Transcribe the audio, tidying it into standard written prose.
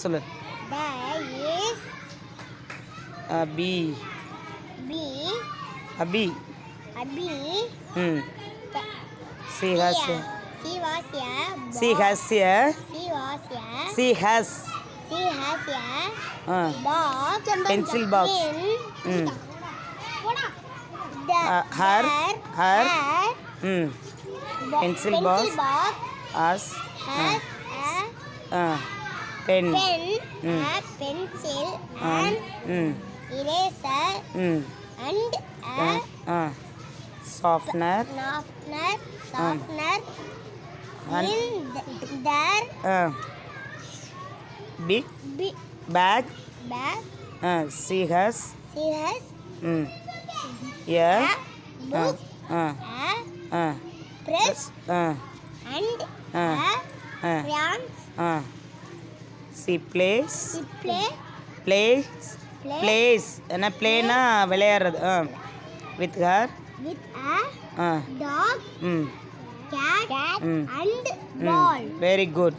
சொல்லு. There is Abhi bee. Abhi A bee. ம் she has a She was a she has a She was a she has She has a box. pencil box. In ம் the her her pencil box as has a pen pen, a pencil, and eraser, and a softener softener and in their big bag. bag. She has She has a book, a press, and crayons. she plays She plays என்ன playனா விளையாடுறது with her with a dog, ம் cat, ம் and ball. very good.